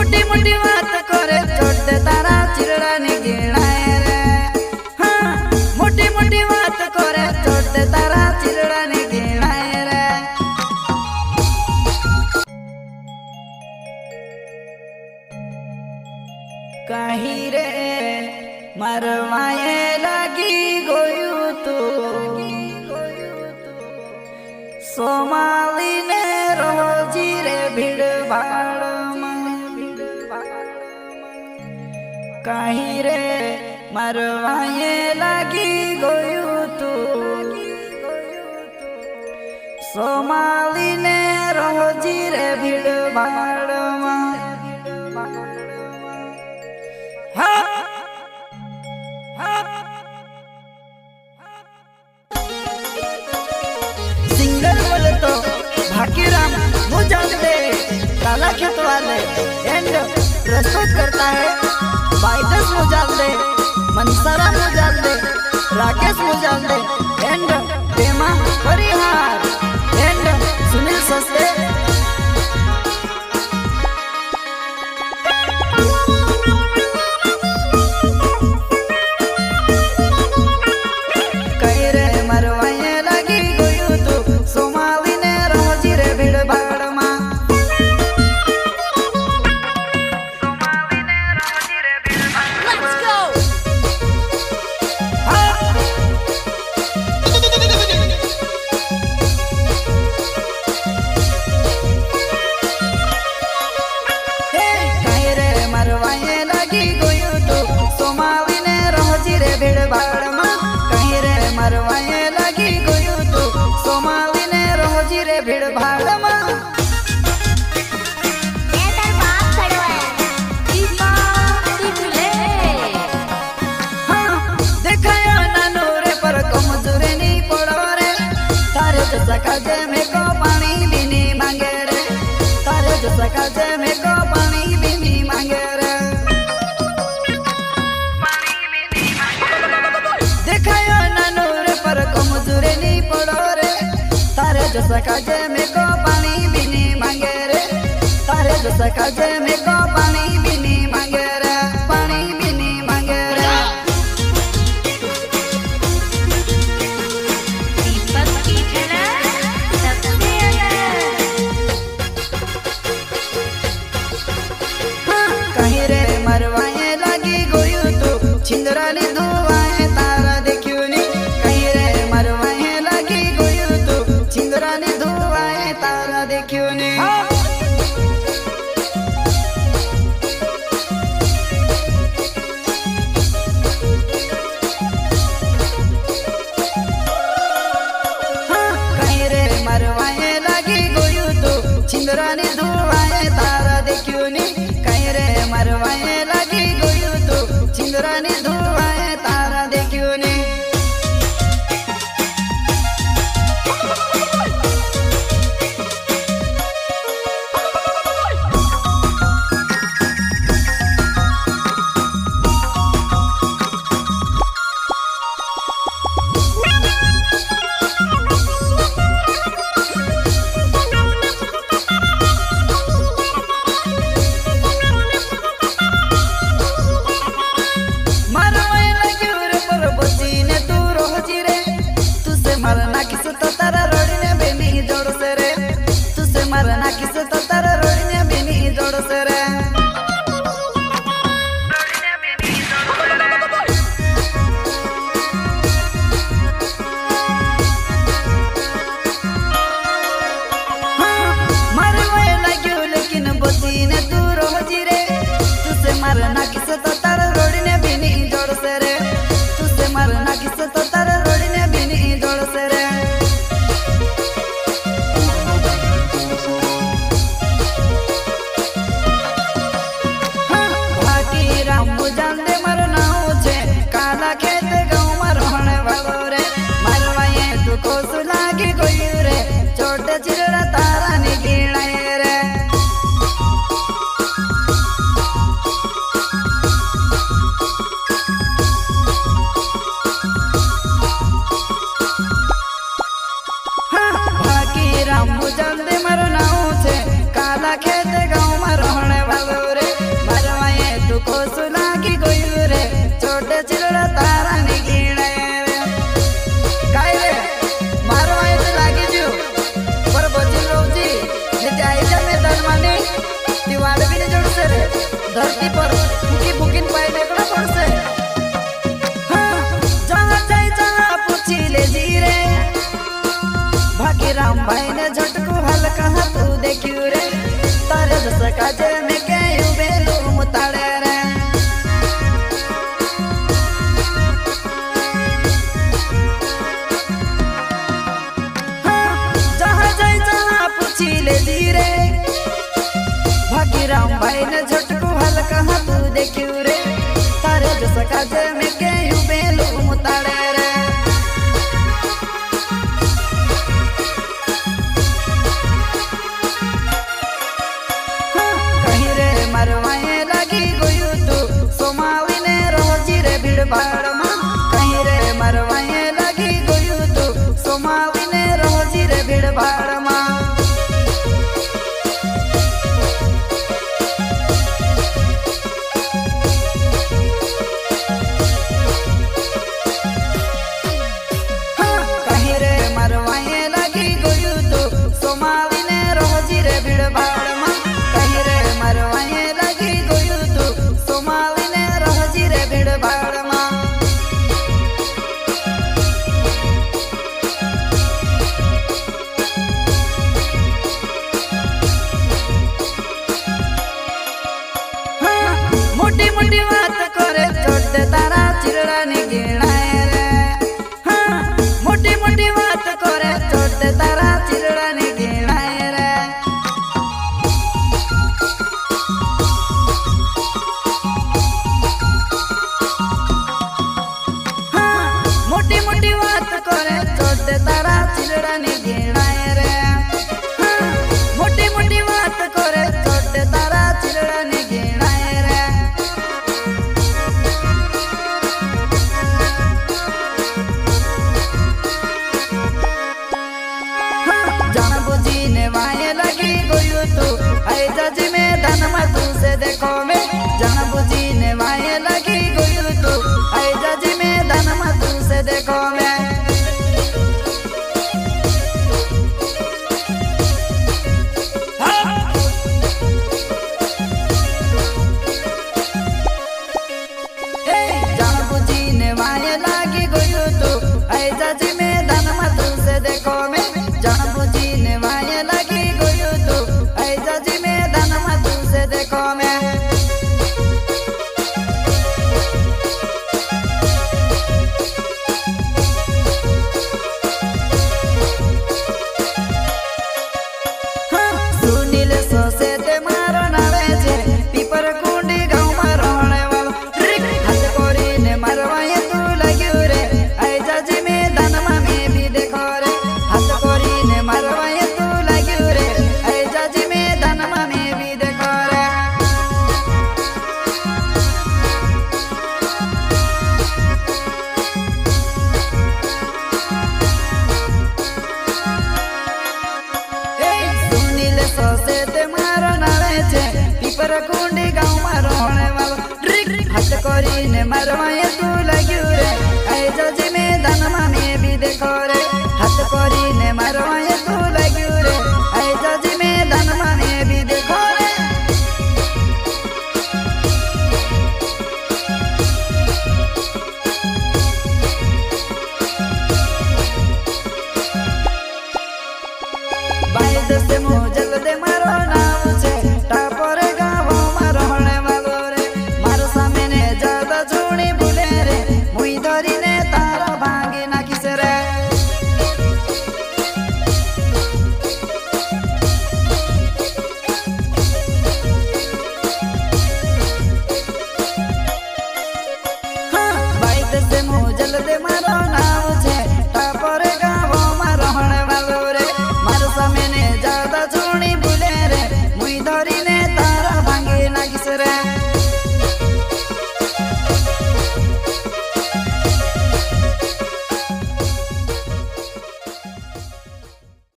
मोटी मोटी बात करे छोड़ दे तारा चिरड़ा नी गिणाए रे। हाँ मोटी मोटी बात करे छोड़ दे तारा चिरड़ा नी गिणाए रे। कहीं रे मरवाए लगी गोयू तू सोमाली ने रोजी रे भीड़ भाड़ कहीं रे मरवाए लगी गोयू तू सोमाली ने रोजी रे भीड़ भाड़ सिंगर बोले तो भाकीराम मुजालदे काला खेत वाले एंड प्रस्तुत करता है बाइटस मुजालदे, मनसरा मुजालदे, राकेश मुजालदे एंड पेमा परिहार एंड सुनील सस्ते। भीड़ भाड़ सकाजे में को पानी भी नहीं मांगे रे। तारे जो सकाजे में को पानी भी नहीं मांगे रे। दिखायो ना नूर पर को मजूरे नहीं पड़ो रे। तारे जो सकाजे में को पानी भी नहीं मांगे रे। तारे जो सकाजे में को पानी भी नहीं मांगे रे। पानी भी नहीं मांगे रे। छिंदरानी धुआए तारा देखियो नी कहीं रे मरवाए लगी गोयू तू छिंदरानी धुआए तारा देखियो नी। कहीं रे मरवाए लगी गोयू तू छिंदरानी धुआए तारा देखियो नी कहीं रे मरवाए लगी गोयू तू छिंदरानी धुआए तारा देखियो नी। मरना किस तो तारा रोड़ी ने बेनी जोड़ से रे। तुझसे मरना किस तो तारा रोड़ी ने बेनी जोड़ से रे। मरवे लग्यो लेकिन बोती ने तू रोजी रे। तुझसे मरना किस तो तारा रोड़ी ने बेनी जोड़ से रे। तुझसे मरना किस तो तारा रोड़ी ने बेनी जोड़ से रे। भाकीराम मुजालदे मारो नाम छे काला खेत गाँव में रहने वालो रे। मरवाए तू को सुलागी गोयू रे छोटे चिरड़ा तारा नी गिणाए रे। भाकीराम मुजालदे मारो नाम छे काला खेत गाँव में रहने वालो रे। जवानी दीवार भी नहीं जोड़ से रे धरती पर फुकी फुकिन पाए देखना पड़ से जहाँ जाए जहाँ पूछी ले जी रे भागी राम भाई ने झटको हल्का तू देखियो रे तारे जैसा काजे में के बेलू मुताड़े रे जहाँ जाए जहाँ पूछी ले जी रे भागी राम भाई ने झटको हल्का तू देखियो रे तारे जैसा काजे में के बेलू मुताड़े रे मरवाए लगी गयु तू सोमाली ने रोजी रे भीड़ भाड़ में कहीं रे मरवाए लगी गयु तू सोमाली ने रोजी रे भीड़ भाड़ में कहीं रे मरवाए लगी गयु तू सोमाली ने रोजी रे भीड़ भाड़ में कहीं रे मरवाए मोटी मोटी बात करे छोड़ तारा चिरड़ा नहीं गिनाए रे मोटी मोटी बात करे छोड़ तारा चिरड़ा नहीं गिनाए रे मोटी मोटी बात करे छोड़ तारा चिरड़ा नहीं गिनाए रे मोटी मोटी बात करे छोड़ तारा चिरड़ा नहीं गिनाए रे जान बुझी ने वाए लगी गयु तू आई जजी में धन में तू से देखो में जान बुझी ने वाए लगी गयु तू आई जजी में धन में तू से देखो में जान बुझी ने वाए लगी गयु तू आई जजी में धन में तू से देखो में जान बुझी ने वाए लगी गयु तू आई जजी में धन में तू से देखो में सुनील सोसे ते मारो नावे छे पीपर कुंडी गाँव में रहने वाला हाथ कोरी ने मरवाए तू लग्यो रे आई जजी में धन में भी देखो रे हाथ कोरी ने मरवाए तू लग्यो रे आई जजी में धन में भी देखो रे सुनील सोसे ते मारो नावे छे पीपर कुंडी गाँव में रहने वाला हाथ कोरी ने मरवाए तू